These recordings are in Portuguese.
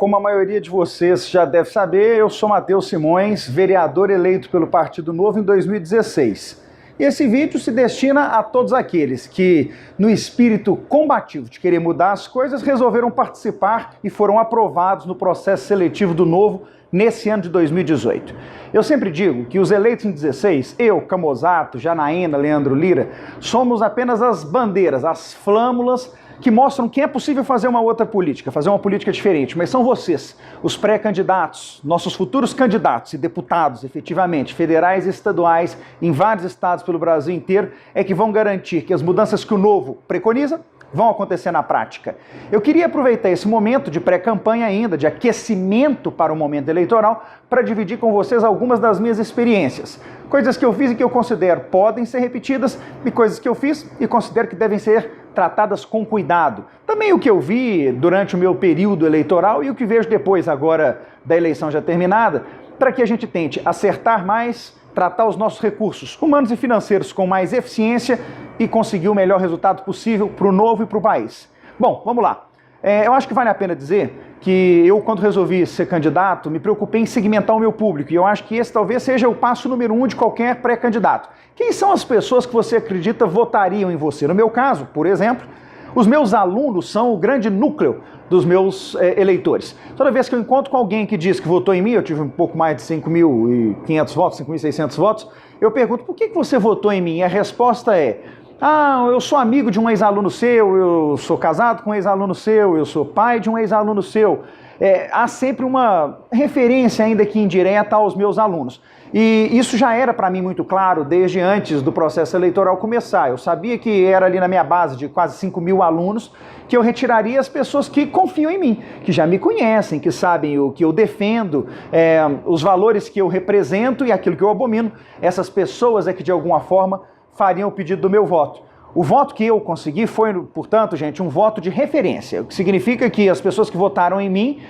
como a maioria de vocês já deve saber, eu sou Matheus Simões, vereador eleito pelo Partido Novo em 2016. E esse vídeo se destina a todos aqueles que, no espírito combativo de querer mudar as coisas, resolveram participar e foram aprovados no processo seletivo do Novo nesse ano de 2018. Eu sempre digo que os eleitos em 16, eu, Camozato, Janaína, Leandro Lira, somos apenas as bandeiras, as flâmulas que mostram que é possível fazer uma outra política, fazer uma política diferente, mas são vocês, os pré-candidatos, nossos futuros candidatos e deputados, efetivamente, federais e estaduais, em vários estados pelo Brasil inteiro, é que vão garantir que as mudanças que o Novo preconiza vão acontecer na prática. Eu queria aproveitar esse momento de pré-campanha ainda, de aquecimento para o momento eleitoral, para dividir com vocês algumas das minhas experiências. Coisas que eu fiz e que eu considero podem ser repetidas e coisas que eu fiz e considero que devem ser tratadas com cuidado. Também o que eu vi durante o meu período eleitoral e o que vejo depois agora da eleição já terminada, para que a gente tente acertar mais, tratar os nossos recursos humanos e financeiros com mais eficiência e conseguir o melhor resultado possível para o Novo e para o país. Bom, vamos lá. Eu acho que vale a pena dizer que eu, quando resolvi ser candidato, me preocupei em segmentar o meu público, e eu acho que esse talvez seja o passo número 1 de qualquer pré-candidato. Quem são as pessoas que você acredita votariam em você? No meu caso, por exemplo, os meus alunos são o grande núcleo dos meus eleitores. Toda vez que eu encontro com alguém que diz que votou em mim, eu tive um pouco mais de 5.500 votos, 5.600 votos, eu pergunto, por que você votou em mim? E a resposta é: eu sou amigo de um ex-aluno seu, eu sou casado com um ex-aluno seu, eu sou pai de um ex-aluno seu. Há sempre uma referência, ainda que indireta, aos meus alunos. E isso já era para mim muito claro desde antes do processo eleitoral começar. Eu sabia que era ali na minha base de quase 5.000 alunos que eu retiraria as pessoas que confiam em mim, que já me conhecem, que sabem o que eu defendo, os valores que eu represento e aquilo que eu abomino. Essas pessoas é que de alguma forma fariam o pedido do meu voto. O voto que eu consegui foi, portanto, gente, um voto de referência, o que significa que as pessoas que votaram em mim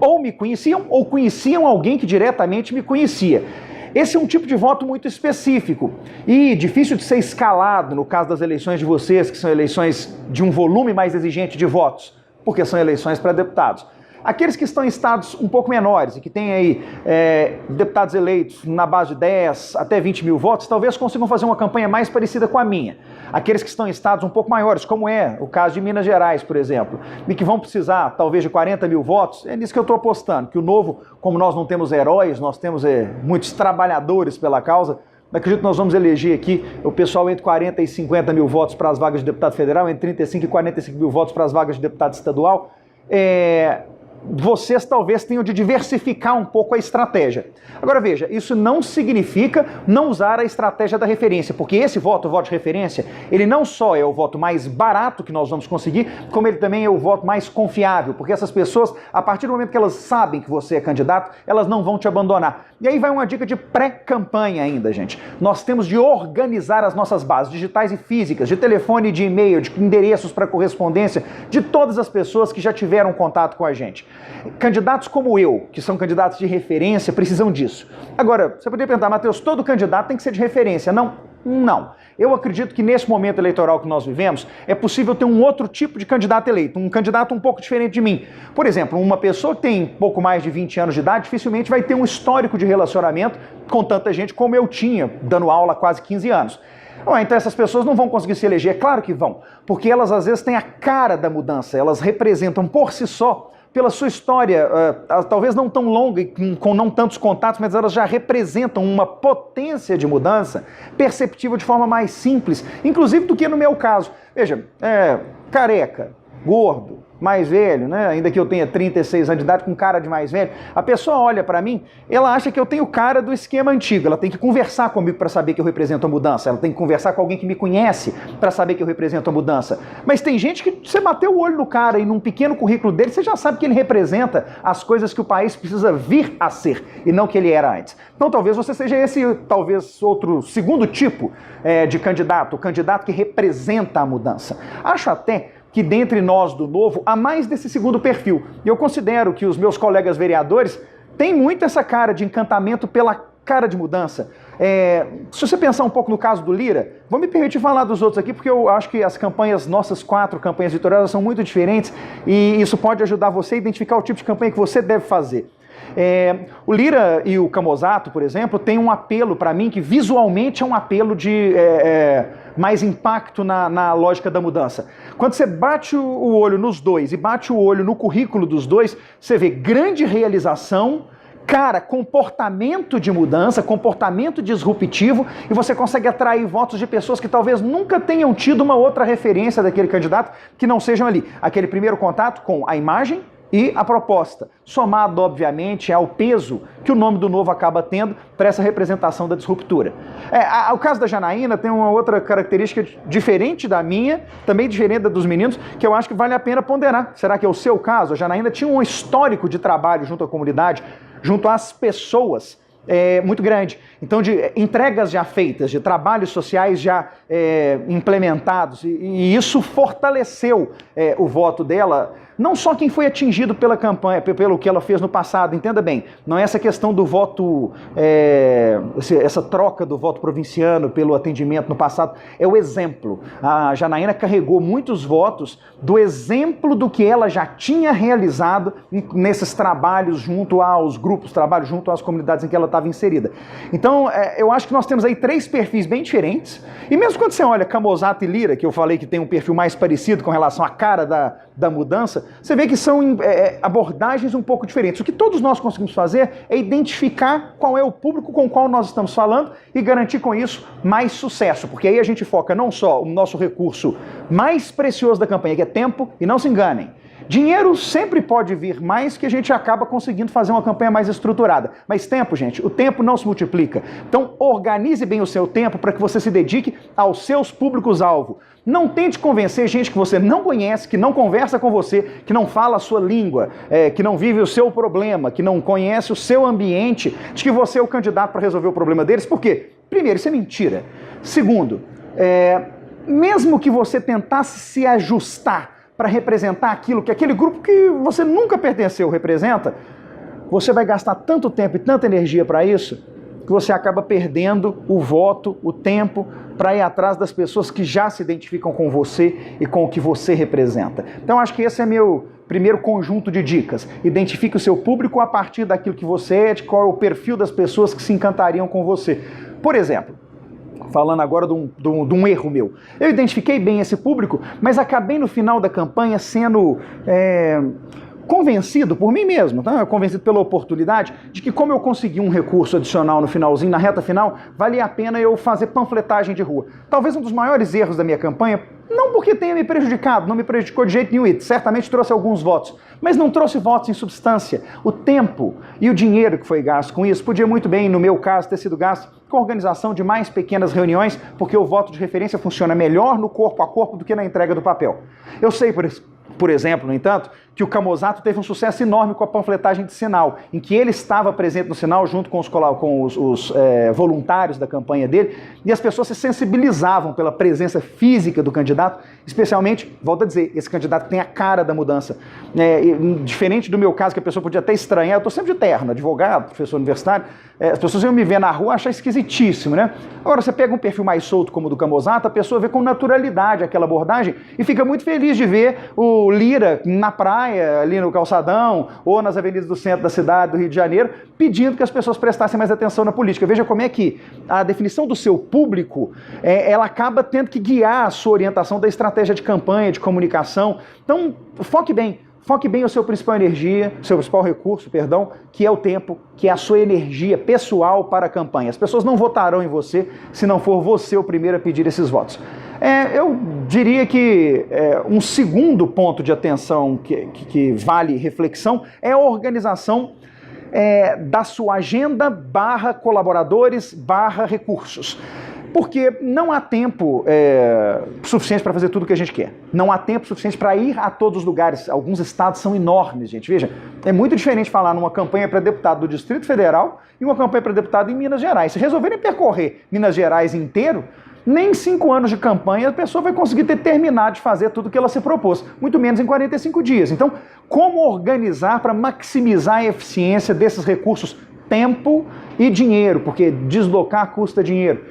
ou me conheciam ou conheciam alguém que diretamente me conhecia. Esse é um tipo de voto muito específico e difícil de ser escalado no caso das eleições de vocês, que são eleições de um volume mais exigente de votos, porque são eleições para deputados. Aqueles que estão em estados um pouco menores e que têm aí deputados eleitos na base de 10 até 20 mil votos, talvez consigam fazer uma campanha mais parecida com a minha. Aqueles que estão em estados um pouco maiores, como é o caso de Minas Gerais, por exemplo, e que vão precisar talvez de 40 mil votos, é nisso que eu estou apostando, que o Novo, como nós não temos heróis, nós temos muitos trabalhadores pela causa, acredito que nós vamos eleger aqui o pessoal entre 40 e 50 mil votos para as vagas de deputado federal, entre 35 e 45 mil votos para as vagas de deputado estadual. Vocês talvez tenham de diversificar um pouco a estratégia. Agora veja, isso não significa não usar a estratégia da referência, porque esse voto, o voto de referência, ele não só é o voto mais barato que nós vamos conseguir, como ele também é o voto mais confiável, porque essas pessoas, a partir do momento que elas sabem que você é candidato, elas não vão te abandonar. E aí vai uma dica de pré-campanha ainda, gente. Nós temos de organizar as nossas bases digitais e físicas, de telefone, de e-mail, de endereços para correspondência, de todas as pessoas que já tiveram contato com a gente. Candidatos como eu, que são candidatos de referência, precisam disso. Agora, você poderia perguntar, Matheus, todo candidato tem que ser de referência. Não. Eu acredito que nesse momento eleitoral que nós vivemos, é possível ter um outro tipo de candidato eleito, um candidato um pouco diferente de mim. Por exemplo, uma pessoa que tem pouco mais de 20 anos de idade, dificilmente vai ter um histórico de relacionamento com tanta gente como eu tinha, dando aula há quase 15 anos. Então essas pessoas não vão conseguir se eleger? É claro que vão, porque elas às vezes têm a cara da mudança, elas representam por si só, pela sua história, talvez não tão longa e com não tantos contatos, mas elas já representam uma potência de mudança perceptível de forma mais simples, inclusive do que no meu caso. Veja, careca, gordo, mais velho, né? Ainda que eu tenha 36 anos de idade, com cara de mais velho, a pessoa olha para mim, ela acha que eu tenho cara do esquema antigo, ela tem que conversar comigo para saber que eu represento a mudança, ela tem que conversar com alguém que me conhece para saber que eu represento a mudança. Mas tem gente que você bateu o olho no cara e num pequeno currículo dele, você já sabe que ele representa as coisas que o país precisa vir a ser e não que ele era antes. Então talvez você seja esse, talvez outro segundo tipo de candidato, o candidato que representa a mudança. Acho até que dentre nós do Novo há mais desse segundo perfil. E eu considero que os meus colegas vereadores têm muito essa cara de encantamento pela cara de mudança. Se você pensar um pouco no caso do Lira, vou me permitir falar dos outros aqui, porque eu acho que as campanhas, nossas 4 campanhas vitoriosas são muito diferentes e isso pode ajudar você a identificar o tipo de campanha que você deve fazer. O Lira e o Camozzato, por exemplo, tem um apelo para mim que visualmente é um apelo de mais impacto na lógica da mudança. Quando você bate o olho nos dois e bate o olho no currículo dos dois, você vê grande realização, cara, comportamento de mudança, comportamento disruptivo, e você consegue atrair votos de pessoas que talvez nunca tenham tido uma outra referência daquele candidato que não sejam ali. Aquele primeiro contato com a imagem e a proposta, somado, obviamente, ao peso que o nome do Novo acaba tendo para essa representação da disruptura. O caso da Janaína tem uma outra característica diferente da minha, também diferente da dos meninos, que eu acho que vale a pena ponderar. Será que é o seu caso? A Janaína tinha um histórico de trabalho junto à comunidade, junto às pessoas, muito grande. Então, de entregas já feitas, de trabalhos sociais já implementados, e isso fortaleceu o voto dela. Não só quem foi atingido pela campanha, pelo que ela fez no passado, entenda bem, não é essa questão do voto, essa troca do voto provinciano pelo atendimento no passado, é o exemplo. A Janaína carregou muitos votos do exemplo do que ela já tinha realizado nesses trabalhos junto aos grupos, trabalhos junto às comunidades em que ela estava inserida. Então, eu acho que nós temos aí 3 perfis bem diferentes, e mesmo quando você olha Camozzato e Lira, que eu falei que tem um perfil mais parecido com relação à cara da mudança, você vê que são abordagens um pouco diferentes. O que todos nós conseguimos fazer é identificar qual é o público com o qual nós estamos falando e garantir com isso mais sucesso, porque aí a gente foca não só o nosso recurso mais precioso da campanha, que é tempo, e não se enganem, dinheiro sempre pode vir mais que a gente acaba conseguindo fazer uma campanha mais estruturada. Mas tempo, gente, o tempo não se multiplica. Então, organize bem o seu tempo para que você se dedique aos seus públicos-alvo. Não tente convencer gente que você não conhece, que não conversa com você, que não fala a sua língua, que não vive o seu problema, que não conhece o seu ambiente, de que você é o candidato para resolver o problema deles. Por quê? Primeiro, isso é mentira. Segundo, mesmo que você tentasse se ajustar para representar aquilo que aquele grupo que você nunca pertenceu representa, você vai gastar tanto tempo e tanta energia para isso, que você acaba perdendo o voto, o tempo, para ir atrás das pessoas que já se identificam com você e com o que você representa. Então, acho que esse é meu primeiro conjunto de dicas. Identifique o seu público a partir daquilo que você é, de qual é o perfil das pessoas que se encantariam com você. Por exemplo, falando agora de um erro meu. Eu identifiquei bem esse público, mas acabei no final da campanha sendo convencido por mim mesmo, tá? Convencido pela oportunidade de que, como eu consegui um recurso adicional no finalzinho, na reta final, valia a pena eu fazer panfletagem de rua. Talvez um dos maiores erros da minha campanha, não porque tenha me prejudicado, não me prejudicou de jeito nenhum, e certamente trouxe alguns votos, mas não trouxe votos em substância. O tempo e o dinheiro que foi gasto com isso podia muito bem, no meu caso, ter sido gasto com a organização de mais pequenas reuniões, porque o voto de referência funciona melhor no corpo a corpo do que na entrega do papel. Eu sei, por exemplo, no entanto, que o Camozzato teve um sucesso enorme com a panfletagem de sinal, em que ele estava presente no sinal junto com os voluntários da campanha dele, e as pessoas se sensibilizavam pela presença física do candidato, especialmente, volto a dizer, esse candidato tem a cara da mudança. Diferente do meu caso, que a pessoa podia até estranhar, eu estou sempre de terno, advogado, professor universitário, as pessoas iam me ver na rua, achar esquisitíssimo, né? Agora, você pega um perfil mais solto como o do Camozzato, a pessoa vê com naturalidade aquela abordagem e fica muito feliz de ver o Lira na praia, ali no calçadão, ou nas avenidas do centro da cidade do Rio de Janeiro, pedindo que as pessoas prestassem mais atenção na política. Veja como é que a definição do seu público, ela acaba tendo que guiar a sua orientação da estratégia de campanha, de comunicação. Então, foque bem o seu principal recurso, que é o tempo, que é a sua energia pessoal para a campanha. As pessoas não votarão em você se não for você o primeiro a pedir esses votos. Eu diria que um segundo ponto de atenção que vale reflexão é a organização da sua agenda / colaboradores / recursos. Porque não há tempo suficiente para fazer tudo o que a gente quer. Não há tempo suficiente para ir a todos os lugares. Alguns estados são enormes, gente. Veja, é muito diferente falar numa campanha para deputado do Distrito Federal e uma campanha para deputado em Minas Gerais. Se resolverem percorrer Minas Gerais inteiro, nem 5 anos de campanha a pessoa vai conseguir ter terminado de fazer tudo o que ela se propôs, muito menos em 45 dias. Então, como organizar para maximizar a eficiência desses recursos tempo e dinheiro, porque deslocar custa dinheiro.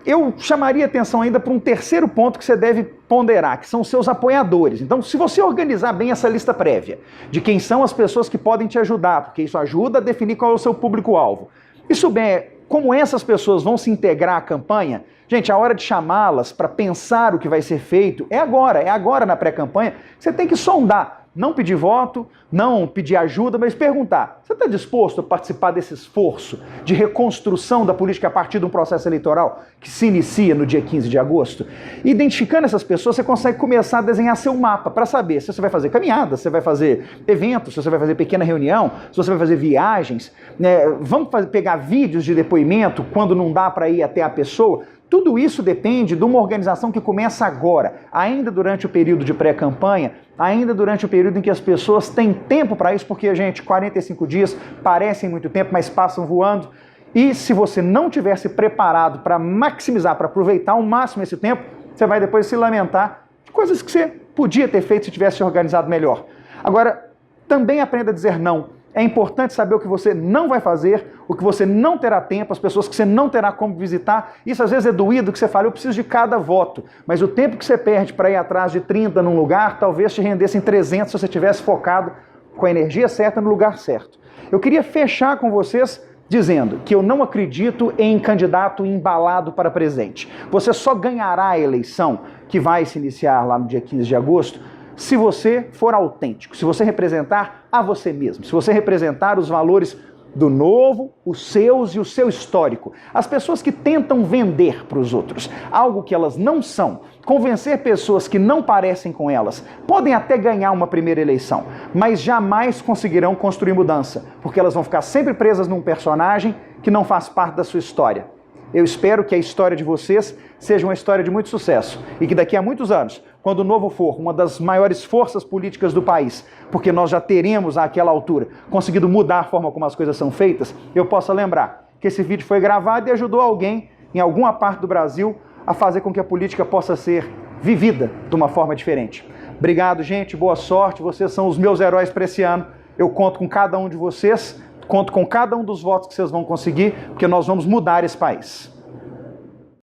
Eu chamaria atenção ainda para um terceiro ponto que você deve ponderar, que são os seus apoiadores. Então, se você organizar bem essa lista prévia de quem são as pessoas que podem te ajudar, porque isso ajuda a definir qual é o seu público-alvo. E souber como essas pessoas vão se integrar à campanha, gente, a hora de chamá-las para pensar o que vai ser feito é agora na pré-campanha. Você tem que sondar. Não pedir voto, não pedir ajuda, mas perguntar: você está disposto a participar desse esforço de reconstrução da política a partir de um processo eleitoral que se inicia no dia 15 de agosto? Identificando essas pessoas, você consegue começar a desenhar seu mapa para saber se você vai fazer caminhadas, se você vai fazer eventos, se você vai fazer pequena reunião, se você vai fazer viagens, né? Vamos pegar vídeos de depoimento quando não dá para ir até a pessoa. Tudo isso depende de uma organização que começa agora, ainda durante o período de pré-campanha, ainda durante o período em que as pessoas têm tempo para isso, porque, gente, 45 dias parecem muito tempo, mas passam voando. E se você não tiver se preparado para maximizar, para aproveitar ao máximo esse tempo, você vai depois se lamentar de coisas que você podia ter feito se tivesse se organizado melhor. Agora, também aprenda a dizer não. É importante saber o que você não vai fazer, o que você não terá tempo, as pessoas que você não terá como visitar. Isso às vezes é doído, que você fala: eu preciso de cada voto. Mas o tempo que você perde para ir atrás de 30 num lugar, talvez te rendesse em 300 se você tivesse focado com a energia certa no lugar certo. Eu queria fechar com vocês dizendo que eu não acredito em candidato embalado para presidente. Você só ganhará a eleição que vai se iniciar lá no dia 15 de agosto se você for autêntico, se você representar a você mesmo, se você representar os valores do novo, os seus e o seu histórico. As pessoas que tentam vender para os outros algo que elas não são, convencer pessoas que não parecem com elas, podem até ganhar uma primeira eleição, mas jamais conseguirão construir mudança, porque elas vão ficar sempre presas num personagem que não faz parte da sua história. Eu espero que a história de vocês seja uma história de muito sucesso e que daqui a muitos anos, quando o Novo for uma das maiores forças políticas do país, porque nós já teremos àquela altura conseguido mudar a forma como as coisas são feitas, eu possa lembrar que esse vídeo foi gravado e ajudou alguém em alguma parte do Brasil a fazer com que a política possa ser vivida de uma forma diferente. Obrigado, gente, boa sorte, vocês são os meus heróis para esse ano. Eu conto com cada um de vocês, conto com cada um dos votos que vocês vão conseguir, porque nós vamos mudar esse país.